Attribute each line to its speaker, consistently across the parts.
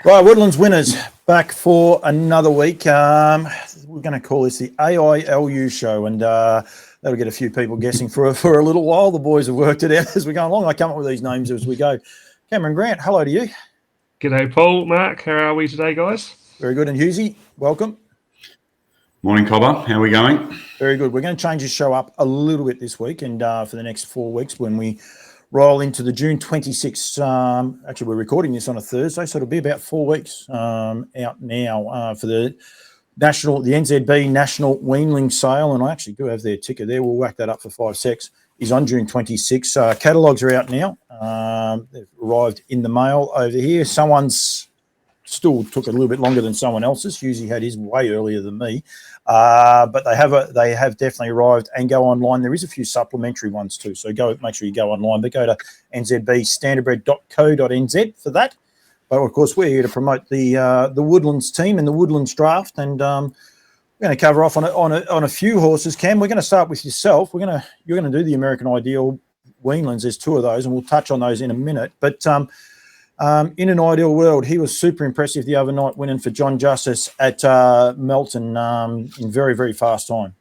Speaker 1: Right, Woodlands Winners back for another week. We're going to call this the AILU show, and that'll get a few people guessing for a little while. The boys have worked it out as we go along. I come up with these names as we go. Cameron Grant, hello to you.
Speaker 2: G'day, Paul. Mark, how are we today, guys?
Speaker 1: Very good. And Hughesy, welcome.
Speaker 3: Morning, Cobber. How are we going?
Speaker 1: Very good. We're going to change the show up a little bit this week, and for the next 4 weeks when we roll into the June 26th. Actually, we're recording this on a Thursday, so it'll be about 4 weeks out now for the NZB National Weanling sale. And I actually do have their ticker there. We'll whack that up for 5 secs. Is on June 26th. Catalogues are out now. They've arrived in the mail over here. Someone's still took a little bit longer than someone else's. Usually had his way earlier than me. But they have definitely arrived and go online. There is a few supplementary ones too, so make sure you go online. But go to nzbstandardbred.co.nz for that. But of course, we're here to promote the Woodlands team and the Woodlands draft, and we're going to cover off on a few horses. Cam, we're going to start with yourself. You're going to do the American Ideal Weanlings. There's 2 of those, and we'll touch on those in a minute. But in an ideal world, he was super impressive the other night, winning for John Justice at Melton in very, very fast time.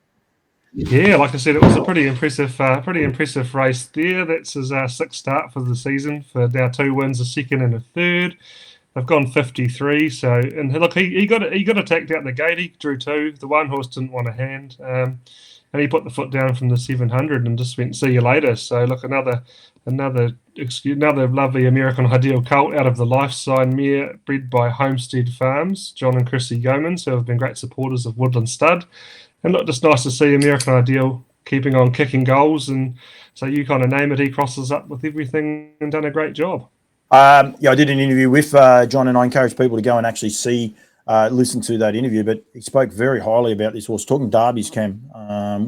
Speaker 2: Yeah, like I said, it was a pretty impressive race there. That's his 6th start for the season. For now, 2 wins, a second and a third. They've gone 53. So, and look, he got attacked out the gate. He drew 2. The one horse didn't want a hand, and he put the foot down from the 700 and just went, see you later. So, look, another lovely American Ideal colt out of the Life Sign mare, bred by Homestead Farms, John and Chrissy Yeomans, who have been great supporters of Woodland Stud. And look, just nice to see American Ideal keeping on kicking goals. And so you kind of name it, he crosses up with everything and done a great job.
Speaker 1: I did an interview with John, and I encourage people to go and actually listen to that interview. But he spoke very highly about this horse, talking derbies, Cam,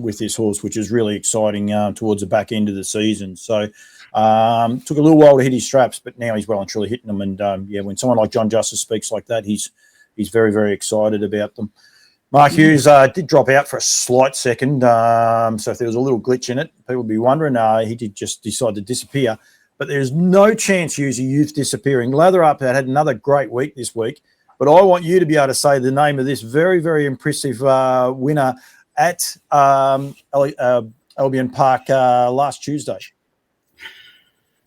Speaker 1: with this horse, which is really exciting towards the back end of the season. So took a little while to hit his straps, but now he's well and truly hitting them. And when someone like John Justice speaks like that, he's very, very excited about them. Mark Hughes did drop out for a slight second, so if there was a little glitch in it, people would be wondering. He did just decide to disappear. But there's no chance, Hughes, of youth disappearing. Lather Up had another great week this week, but I want you to be able to say the name of this very, very impressive winner at Albion Park last Tuesday.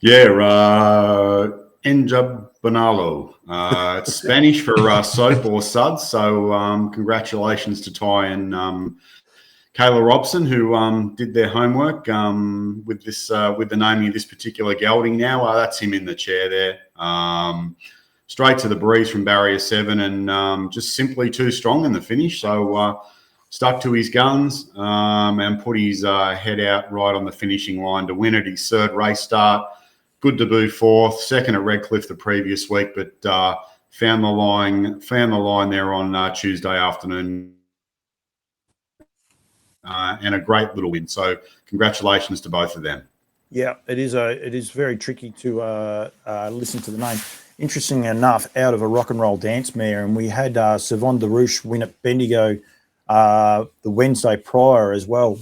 Speaker 3: Yeah, Enjabonarlo. It's Spanish for soap or suds. So congratulations to Ty and Kayla Robson, who did their homework with the naming of this particular gelding. Now that's him in the chair there. Straight to the breeze from barrier 7, and just simply too strong in the finish. So stuck to his guns and put his head out right on the finishing line to win it. His 3rd race start. Good debut 4th, 2nd at Redcliffe the previous week, but found the line there on Tuesday afternoon, and a great little win. So congratulations to both of them.
Speaker 1: Yeah, it is very tricky to listen to the name. Interesting enough, out of a rock and roll dance mare, and we had Savon de Rouche win at Bendigo the Wednesday prior as well,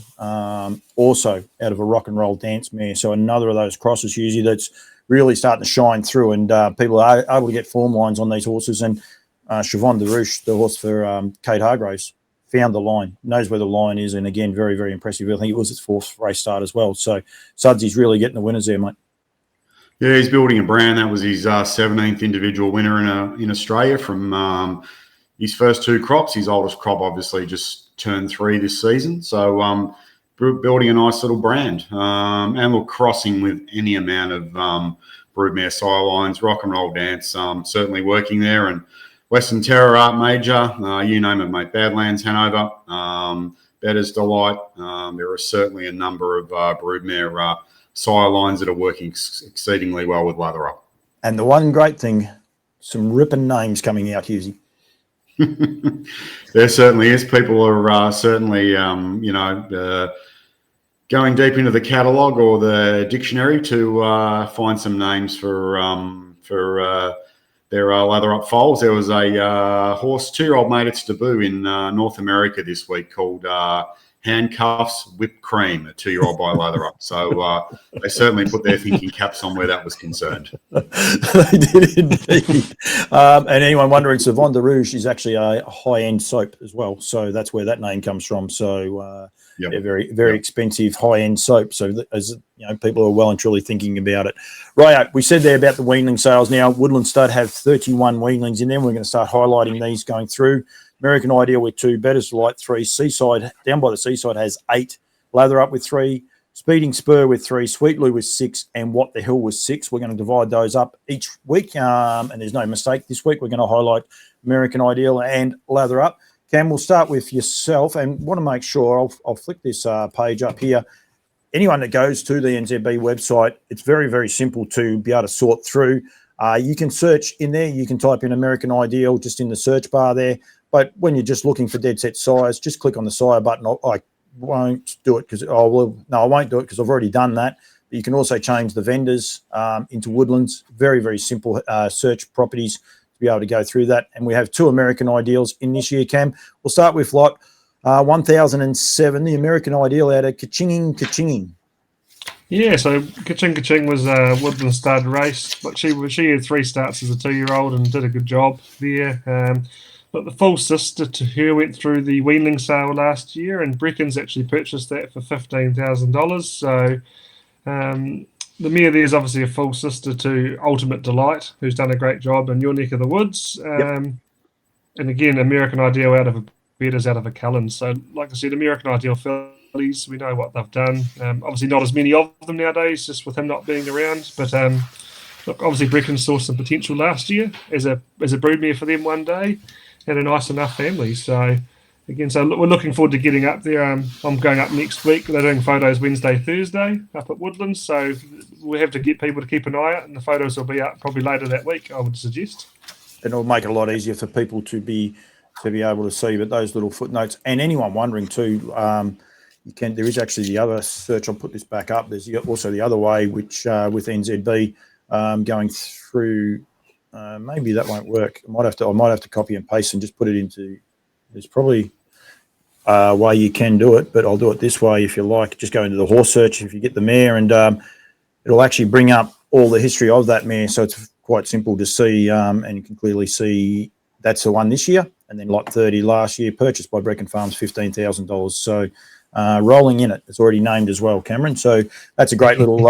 Speaker 1: also out of a rock and roll dance mare. So another of those crosses usually that's really starting to shine through, and people are able to get form lines on these horses. And Siobhan de Rouche, the horse for Kate Hargraves, found the line, knows where the line is, and again, very, very impressive. I think it was its 4th race start as well. So Sudsy's really getting the winners there, mate.
Speaker 3: Yeah, he's building a brand. That was his 17th individual winner in Australia from his first 2 crops. His oldest crop obviously just turned 3 this season. So building a nice little brand. And look, crossing with any amount of broodmare sire lines, rock and roll dance, certainly working there. And Western Terror Art Major, you name it, mate. Badlands, Hanover, Better's Delight. There are certainly a number of broodmare sire lines that are working exceedingly well with Lather Up.
Speaker 1: And the one great thing, some ripping names coming out, Hughesy.
Speaker 3: There certainly is. People are certainly, going deep into the catalogue or the dictionary to find some names for their Lather Up foals. There was a horse, 2-year-old made its debut in North America this week called handcuffs, whipped cream, a 2-year-old by Lather Up. So they certainly put their thinking caps on where that was concerned.
Speaker 1: They did indeed. And anyone wondering, Savon de Rouge is actually a high-end soap as well. So that's where that name comes from. So
Speaker 3: Yep.
Speaker 1: they're very expensive high-end soap. So as you know, people are well and truly thinking about it. Right, we said there about the Weanling sales. Now, Woodland Stud have 31 Weanlings in them. We're going to start highlighting these going through. American Ideal with 2, Better's Delight 3, Seaside, down by the Seaside has 8, Lather Up with 3, Speeding Spur with 3, Sweet Lou with 6, and What the Hill with 6. We're going to divide those up each week, and there's no mistake. This week we're going to highlight American Ideal and Lather Up. Cam, we'll start with yourself, and want to make sure, I'll flick this page up here. Anyone that goes to the NZB website, it's very, very simple to be able to sort through. You can search in there. You can type in American Ideal just in the search bar there. But when you're just looking for dead set size, just click on the sire button. I won't do it because, I won't do it because I've already done that. But you can also change the vendors into Woodlands. Very, very simple search properties to be able to go through that. And we have 2 American Ideals in this year, Cam. We'll start with lot 1007, the American Ideal out of Kachinging. Yeah,
Speaker 2: so Kaching was a Woodland Stud race, but she had 3 starts as a 2-year-old and did a good job there. But the full sister to her went through the Weanling sale last year, and Brecken's actually purchased that for $15,000. So the mare there is obviously a full sister to Ultimate Delight, who's done a great job in your neck of the woods. And again, American Ideal out of a Betters out of a Cullen. So like I said, American Ideal fillies, we know what they've done. Obviously not as many of them nowadays, just with him not being around. But look, obviously Brecken saw some potential last year as a broodmare for them one day. And a nice enough family. So, again, we're looking forward to getting up there. I'm going up next week. They're doing photos Wednesday, Thursday up at Woodlands. So, we have to get people to keep an eye out, and the photos will be up probably later that week, I would suggest.
Speaker 1: And it'll make it a lot easier for people to be able to see. But those little footnotes, and anyone wondering too, there is actually the other search. I'll put this back up. There's also the other way, which with NZB going through. Maybe that won't work. I might have to copy and paste and just put it into. There's probably a way you can do it, but I'll do it this way if you like. Just go into the horse search if you get the mare, and it'll actually bring up all the history of that mare. So it's quite simple to see, and you can clearly see that's the one this year, and then lot 30 last year, purchased by Brecken Farms, $15,000. So. Rolling in it. It's already named as well, Cameron. So that's a great little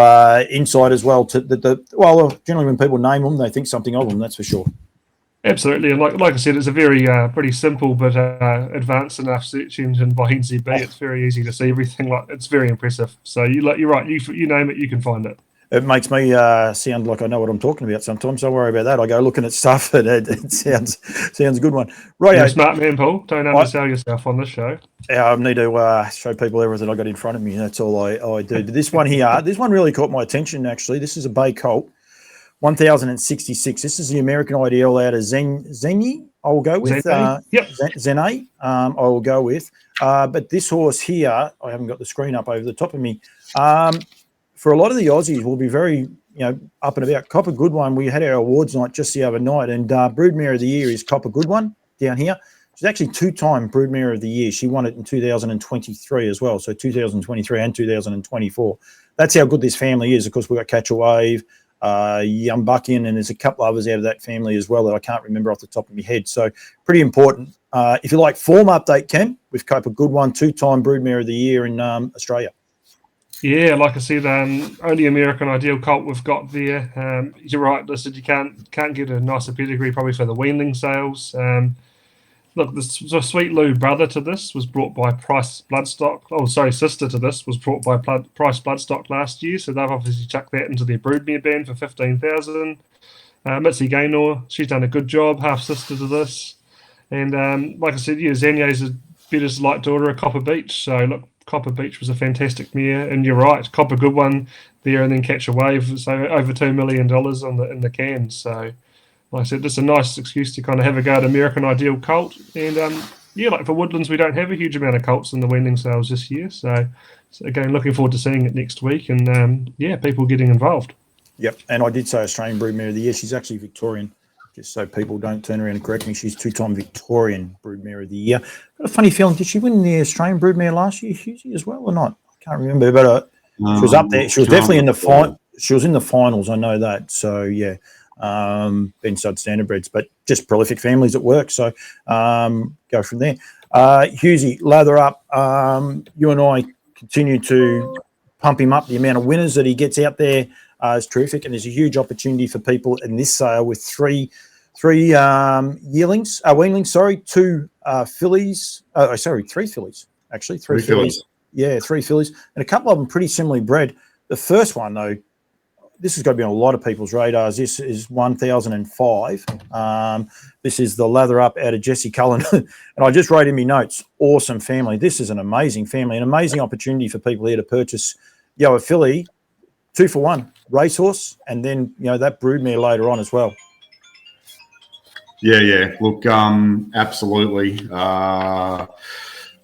Speaker 1: insight as well. Generally when people name them, they think something of them. That's for sure.
Speaker 2: Absolutely, and like I said, it's a very pretty simple but advanced enough search engine by NZB. It's very easy to see everything. It's very impressive. So you're right. You name it, you can find it.
Speaker 1: It makes me sound like I know what I'm talking about sometimes. Don't worry about that. I go looking at stuff and it sounds a good one. Right,
Speaker 2: you're a smart man, Paul. Don't undersell yourself on this show.
Speaker 1: I need to show people everything I got in front of me. That's all I do. This one here, this one really caught my attention, actually. This is a Bay Colt, 1066. This is the American Ideal out of Zenny, I'll go with. Zene, I will go with. But this horse here, I haven't got the screen up over the top of me. For a lot of the Aussies, will be very, up and about. Copper Good One, we had our awards night just the other night, and Broodmare of the Year is Copper Good One down here. She's actually 2-time Broodmare of the Year. She won it in 2023 as well, so 2023 and 2024. That's how good this family is. Of course, we've got Catch a Wave, Young Buckin, and there's a couple others out of that family as well that I can't remember off the top of my head. So pretty important. If you like form update, Ken, with Copper Good One, 2-time Broodmare of the Year in Australia.
Speaker 2: Yeah, like I said, only American Ideal colt we've got there. You're right, listed. You can't get a nicer pedigree probably for the Weanling sales. Look, the Sweet Lou brother to this was brought by Price Bloodstock. Oh, sorry, sister to this was brought by Price Bloodstock last year. So they've obviously chucked that into their broodmare band for $15,000. Mitzi Gaynor, she's done a good job, half sister to this. And like I said, Zanye's a Better's Light daughter of Copper Beach. So look, Copper Beach was a fantastic mare, and you're right, Copper Good One there, and then Catch a Wave. So over $2 million in the can. So, like I said, it's a nice excuse to kind of have a go at American Ideal colt. And like for Woodlands, we don't have a huge amount of colts in the Weanling sales this year. So again, looking forward to seeing it next week, and people getting involved.
Speaker 1: Yep, and I did say Australian Broodmare of the Year. She's actually Victorian. just so people don't turn around and correct me, she's two-time Victorian Broodmare of the Year. Got a funny feeling, did she win the Australian Broodmare last year, Husey, as well, or not? I can't remember, but she was up there. She was definitely in the final. She was in the finals, I know that. So, yeah, Ben Stud Standardbreds, but just prolific families at work. So, go from there. Husey, Lather Up. You and I continue to pump him up. The amount of winners that he gets out there is terrific, and there's a huge opportunity for people in this sale with three yearlings, weanlings, sorry, two fillies. Three fillies, actually. Three fillies. Yeah, three fillies, and a couple of them pretty similarly bred. The first one, though, this has got to be on a lot of people's radars. This is 1005. This is the Lather Up out of Jesse Cullen. And I just wrote in my notes, awesome family. This is an amazing family, an amazing opportunity for people here to purchase, a filly, 2-for-1, racehorse, and then, that broodmare later on as well.
Speaker 3: Yeah. Look, absolutely.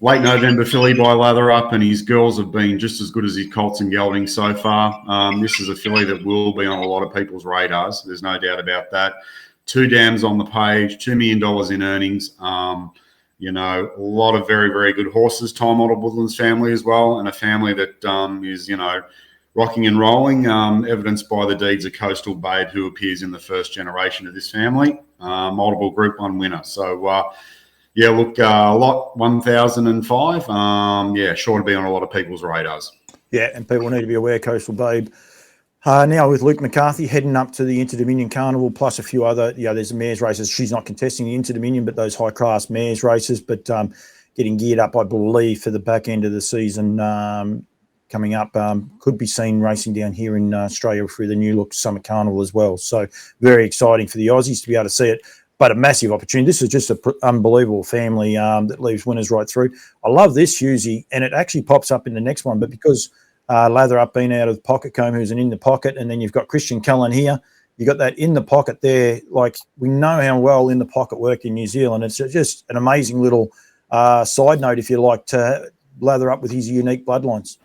Speaker 3: Late November filly by Lather Up, and his girls have been just as good as his colts and geldings so far. This is a filly that will be on a lot of people's radars. There's no doubt about that. 2 dams on the page, $2 million in earnings. A lot of very, very good horses. Time model Woodlands family as well, and a family that is, rocking and rolling, evidenced by the deeds of Coastal Babe, who appears in the first generation of this family. Multiple Group 1 winner. So, yeah, look, lot 1005. Sure to be on a lot of people's radars. Yeah,
Speaker 1: and people need to be aware, Coastal Babe. Now with Luke McCarthy heading up to the Inter-Dominion Carnival, plus a few other, there's the mares races. She's not contesting the Inter-Dominion, but those high-class mares races, but getting geared up, I believe, for the back end of the season coming up. Could be seen racing down here in Australia through the New Look Summer Carnival as well. So very exciting for the Aussies to be able to see it. But a massive opportunity. This is just an unbelievable family that leaves winners right through. I love this, Husey, and it actually pops up in the next one. But because Lather Up being out of the pocket comb, who's an in the pocket, and then you've got Christian Cullen here, you got that in the pocket there. Like, we know how well in the pocket work in New Zealand. It's just an amazing little side note, if you like, to Lather Up with his unique bloodlines.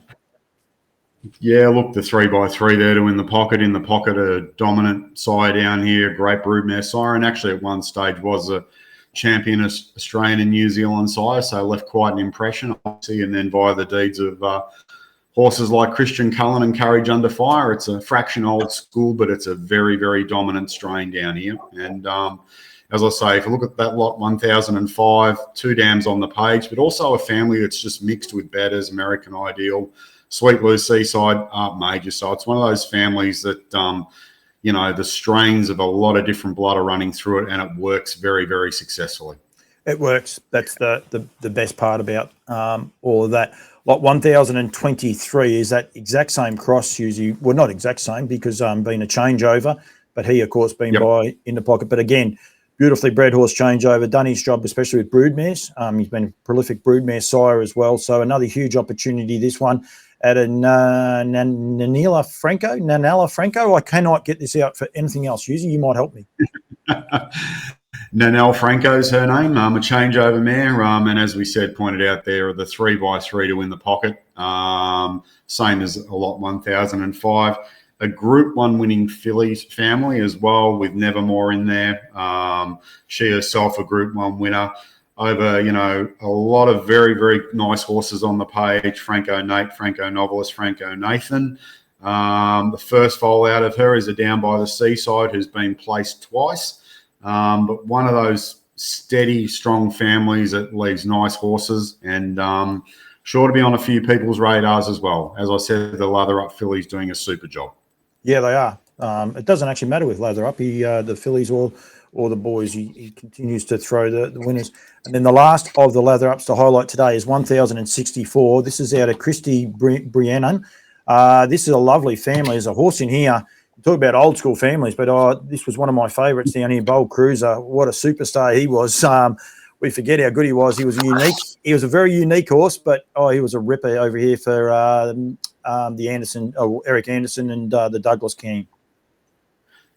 Speaker 3: Yeah, look, the 3x3 there to in the pocket, a dominant sire down here, great broodmare sire, and actually at one stage was a champion Australian and New Zealand sire, so left quite an impression, obviously, and then via the deeds of horses like Christian Cullen and Courage Under Fire. It's a fraction old school, but it's a very, very dominant strain down here. And as I say, if you look at that lot 1005, 2 dams on the page, but also a family that's just mixed with Batters, American Ideal, Sweet Blue Seaside, Major. So it's one of those families that, the strains of a lot of different blood are running through it, and it works very, very successfully.
Speaker 1: It works. That's the best part about all of that. Lot 1023 is that exact same cross, Husey. Well, not exact same, because being a changeover, but he, of course, been by in the pocket. But again, beautifully bred horse changeover, done his job, especially with broodmares. He's been a prolific broodmare sire as well. So another huge opportunity, this one, at a Nanella Franco. I cannot get this out for anything else. Husey, you might help me.
Speaker 3: Nanelle Franco's her name, a changeover mare. And as we said, pointed out there, the 3x3 to win the pocket. Same as a lot 1005. A Group 1 winning fillies family as well, with Nevermore in there. She herself a Group 1 winner. Over, a lot of very, very nice horses on the page. Franco Nate, Franco Novelist, Franco Nathan. The first foal out of her is a Down by the Seaside, who's been placed twice. But one of those steady, strong families that leaves nice horses, and sure to be on a few people's radars as well. As I said, the Lather Up filly's doing a super job.
Speaker 1: Yeah, they are. It doesn't actually matter with Lather Up. The fillies or the boys, he continues to throw the winners. And then the last of the Lather Ups to highlight today is 1064. This is out of Christy Briannan. This is a lovely family. There's a horse in here. Talk about old school families, but this was one of my favourites down here, Bold Cruiser. What a superstar he was. We forget how good he was. He was unique. He was a very unique horse, but he was a ripper over here for the Anderson, Eric Anderson and the Douglas King.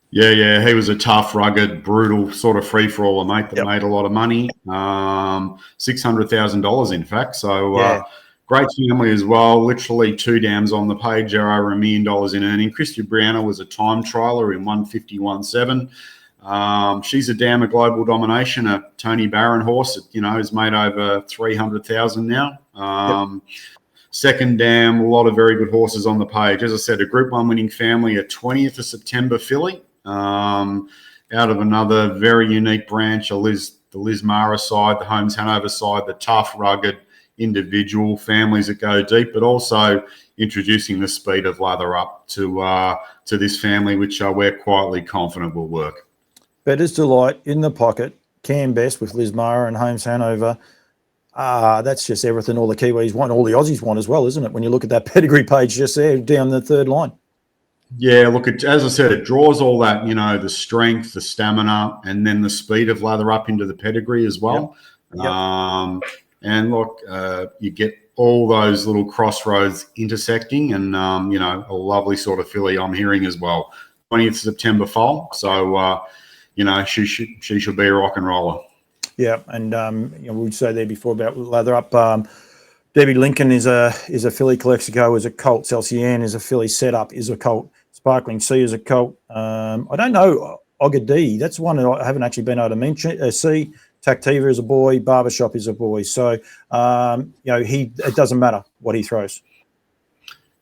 Speaker 3: Yeah, he was a tough, rugged, brutal sort of free-for-aller mate that made a lot of money, $600,000 in fact. So great family as well, literally 2 dams on the page, over $1 million in earning. Christy Brianna was a time trialer in 151.7. She's a dam of global domination, a Tony Barron horse that, you know, has made over 300,000 now. Second dam, a lot of very good horses on the page. As I said, a Group 1 winning family, a 20th of September filly, out of another very unique branch, the Liz Mara side, the Holmes Hanover side, the tough, rugged, individual families that go deep, but also introducing the speed of Lather up to this family, which we're quietly confident will work.
Speaker 1: Bettor's Delight in the pocket, Cam Best with Liz Mara and Holmes Hanover. That's just everything all the Kiwis want, all the Aussies want as well, isn't it? When you look at that pedigree page just there down the third line.
Speaker 3: Yeah, look, as I said, it draws all that, you know, the strength, the stamina, and then the speed of Lather up into the pedigree as well. Yep. And look, you get all those little crossroads intersecting, and you know, a lovely sort of filly I'm hearing as well. 20th September foal, so you know, she should be a rock and roller.
Speaker 1: Yeah, and you know, we would say there before about Lather up. Debbie Lincoln is a filly. Calexico is a colt. Celsian is a filly. Setup is a colt. Sparkling Sea is a colt. I don't know Ogadi. That's one that I haven't actually been able to mention. See. Tactiva is a boy, Barbershop is a boy. So, you know, it doesn't matter what he throws.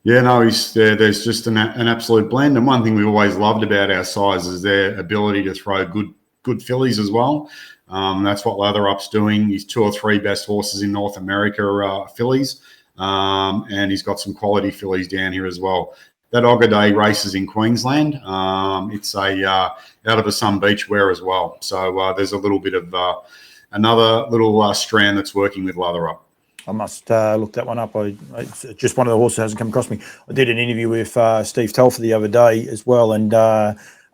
Speaker 3: Yeah, no, there's just an absolute blend. And one thing we've always loved about our size is their ability to throw good fillies as well. That's what Lather Up's doing. He's 2 or 3 best horses in North America are fillies. And he's got some quality fillies down here as well. That Ogaday races in Queensland. It's out of a Sun Beach wear as well. So there's a little bit of another little strand that's working with Lather Up.
Speaker 1: I must look that one up. It's just one of the horses that hasn't come across me. I did an interview with Steve Telfer the other day as well, and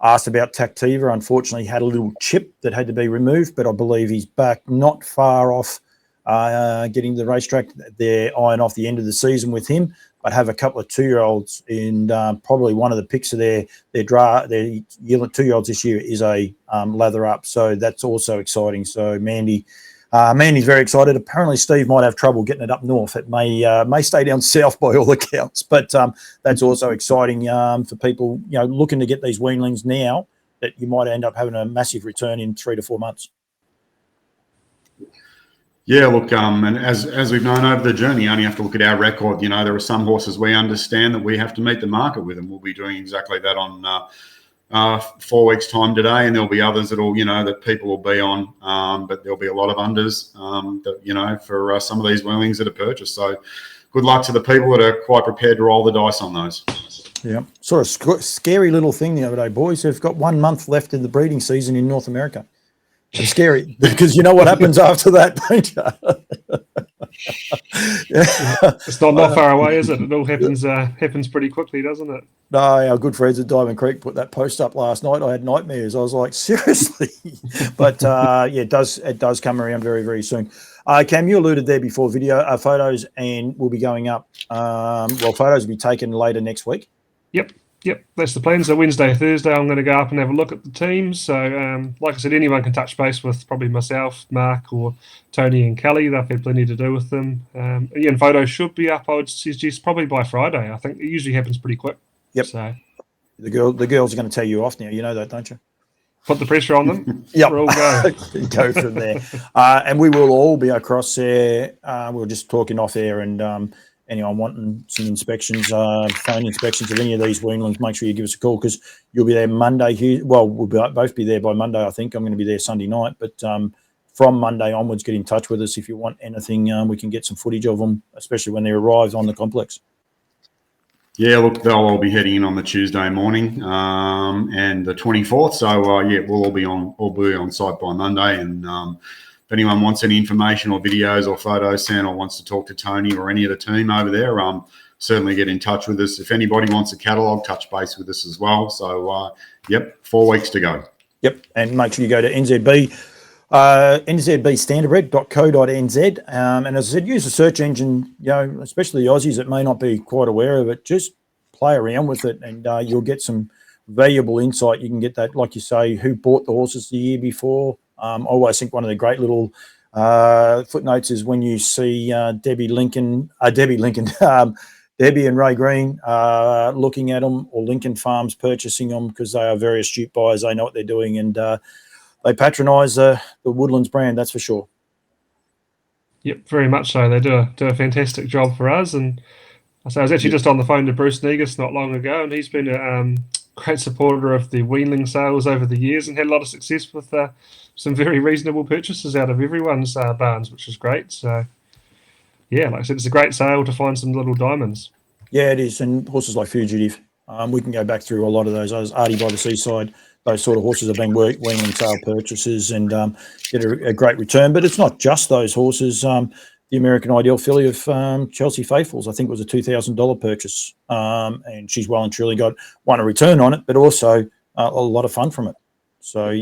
Speaker 1: asked about Tactiva. Unfortunately, he had a little chip that had to be removed, but I believe he's back not far off getting to the racetrack. They're eyeing off the end of the season with him. But have a couple of 2-year-olds, and probably one of the picks of their 2-year-olds this year is a Lather Up. So that's also exciting. So Mandy's very excited. Apparently Steve might have trouble getting it up north. It may stay down south by all accounts, but that's also exciting for people, you know, looking to get these weanlings now that you might end up having a massive return in 3 to 4 months.
Speaker 3: Yeah, look, and as we've known over the journey, you only have to look at our record. You know, there are some horses we understand that we have to meet the market with, and we'll be doing exactly that on 4 weeks' time today. And there'll be others that people will be on, but there'll be a lot of unders that, you know, for some of these weanlings that are purchased. So good luck to the people that are quite prepared to roll the dice on those.
Speaker 1: Yeah, sort of scary little thing the other day, boys. They've got 1 month left in the breeding season in North America. It's scary because you know what happens after that, don't you?
Speaker 2: Yeah. It's not far away, is it? It all happens pretty quickly, doesn't it?
Speaker 1: No, our good friends at Diamond Creek put that post up last night. I had nightmares. I was like, seriously? But yeah, it does come around very, very soon. Cam, you alluded there before photos, and will be going up. Photos will be taken later next week.
Speaker 2: Yep, that's the plan. So Wednesday, Thursday, I'm going to go up and have a look at the team. So, like I said, anyone can touch base with probably myself, Mark, or Tony and Kelly. They've had plenty to do with them. And photos should be up, I would suggest, probably by Friday. I think it usually happens pretty quick.
Speaker 1: Yep.
Speaker 2: So
Speaker 1: the girls are going to tell you off now. You know that, don't you?
Speaker 2: Put the pressure on them.
Speaker 1: Yep.
Speaker 2: We'll go.
Speaker 1: Go from there. And we will all be across there. We're just talking off air, and anyone wanting some inspections, phone inspections of any of these weanlings, make sure you give us a call, because you'll be there Monday here. Well, we'll both be there by Monday, I think. I'm going to be there Sunday night. But from Monday onwards, get in touch with us if you want anything. We can get some footage of them, especially when they arrive on the complex.
Speaker 3: Yeah, look, they'll all be heading in on the Tuesday morning and the 24th. So, yeah, we'll all be on site by Monday. And if anyone wants any information or videos or photos, Sam, or wants to talk to Tony or any of the team over there, certainly get in touch with us. If anybody wants a catalogue, touch base with us as well. So, yep, 4 weeks to go. Yep,
Speaker 1: and make sure you go to nzbstandardbred.co.nz. And as I said, use the search engine, you know, especially the Aussies that may not be quite aware of it. Just play around with it, and you'll get some valuable insight. You can get that, like you say, who bought the horses the year before. I always think one of the great little Footnotes is when you see Debbie Debbie and Ray Green looking at them, or Lincoln Farms purchasing them, because they are very astute buyers. They know what they're doing, and they patronise the Woodlands brand, that's for sure.
Speaker 2: Yep, very much so. They do a fantastic job for us. And I was actually just on the phone to Bruce Negus not long ago, and he's been a great supporter of the Weanling sales over the years and had a lot of success with some very reasonable purchases out of everyone's barns, which is great. So, yeah, like I said, it's a great sale to find some little diamonds.
Speaker 1: Yeah, it is. And horses like Fugitive, we can go back through a lot of those Artie by the Seaside. Those sort of horses have been Weanling sale purchases and get a great return. But it's not just those horses. The American Ideal filly of Chelsea Faithfuls, I think, was a $2,000 purchase, and she's well and truly got a return on it, but also a lot of fun from it. So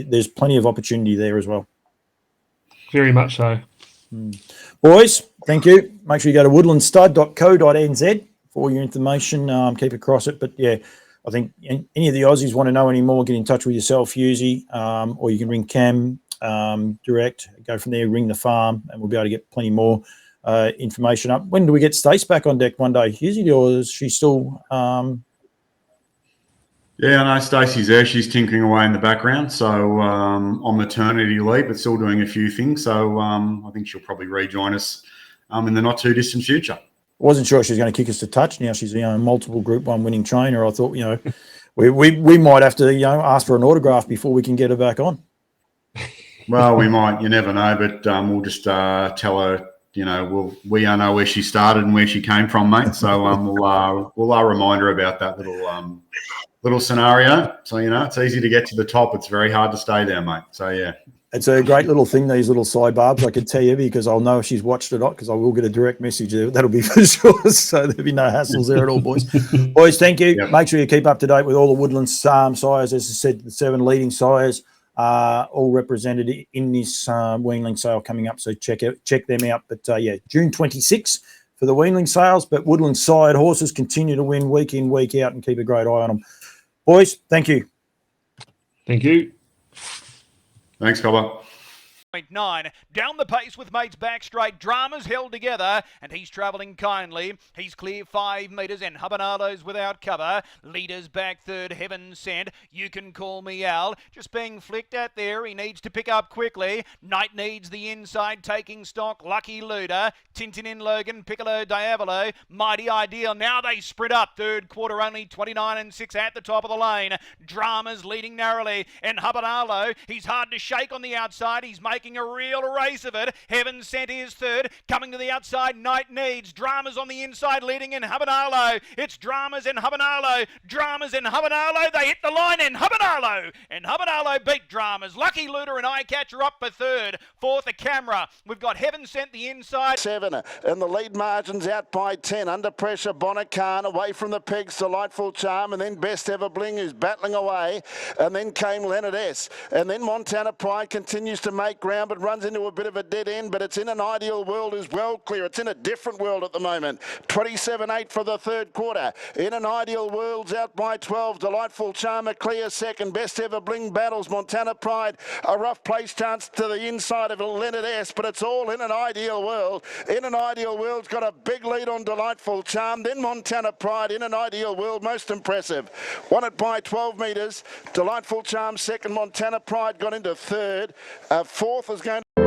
Speaker 1: there's plenty of opportunity there as well.
Speaker 2: Very much so.
Speaker 1: Boys, thank you. Make sure you go to woodlandstud.co.nz for all your information. Keep across it. But yeah, I think any of the Aussies want to know any more, get in touch with yourself, Husey, or you can ring Cam direct, go from there, ring the farm, and we'll be able to get plenty more information up. When do we get Stace back on deck one day, Husey, or is she still...
Speaker 3: Yeah, I know Stacey's there. She's tinkering away in the background. So on maternity leave, but still doing a few things. So I think she'll probably rejoin us in the not too distant future.
Speaker 1: I wasn't sure she was going to kick us to touch. Now she's a multiple Group 1 winning trainer. I thought, we might have to ask for an autograph before we can get her back on.
Speaker 3: Well, we might. You never know. But we'll just tell her. We know where she started and where she came from, mate. So we'll remind her about that little scenario. So it's easy to get to the top. It's very hard to stay there, mate. So yeah. It's
Speaker 1: a great little thing, these little sidebarbs, I can tell you, because I'll know if she's watched it or not, because I will get a direct message there. That'll be for sure. So there'll be no hassles there at all, boys. Boys, thank you. Yep. Make sure you keep up to date with all the Woodlands sires. As I said, the 7 leading sires all represented in this Weanling sale coming up. So check them out. But June 26th for the Weanling sales. But Woodlands side horses continue to win week in, week out, and keep a great eye on them. Boys, thank you.
Speaker 2: Thank you.
Speaker 3: Thanks, Cobber.
Speaker 4: 9 down the pace with mates back straight. Dramas held together and he's travelling kindly. He's clear 5 metres and Enjabonarlo's without cover. Leaders back third, Heaven Sent. You Can Call Me Al. Just being flicked at there. He needs to pick up quickly. Knight needs the inside, taking stock. Lucky Luda. Tintin in Logan. Piccolo Diavolo. Mighty Ideal. Now they sprint up. Third quarter only 29 and 6 at the top of the lane. Dramas leading narrowly. And Enjabonarlo, he's hard to shake on the outside. He's making a real race of it. Heaven Sent is third. Coming to the outside, Knight Needs. Dramas on the inside leading in Enjabonarlo. It's Dramas and Enjabonarlo. Dramas and Enjabonarlo. They hit the line in Enjabonarlo. And Enjabonarlo beat Dramas. Lucky Luda and Eyecatcher up for third. Fourth, a Camera. We've got Heaven Sent the inside.
Speaker 5: 7 and the lead margins out by 10. Under pressure, Bonnet-Khan away from the pegs. Delightful Charm, and then Best Ever Bling, who's battling away. And then came Leonard S. And then Montana Pride continues to make ground, but runs into a bit of a dead end. But it's in an ideal world as well clear. It's in a different world at the moment. 27-8 for the third quarter. In an ideal world's out by 12. Delightful Charm a clear second. Best Ever Bling battles Montana Pride. A rough place chance to the inside of Leonard S. But it's all in an ideal world. In an ideal world's got a big lead on Delightful Charm. Then Montana Pride in an ideal world. Most impressive. Won it by 12 metres. Delightful Charm second. Montana Pride got into third. Fourth is going to...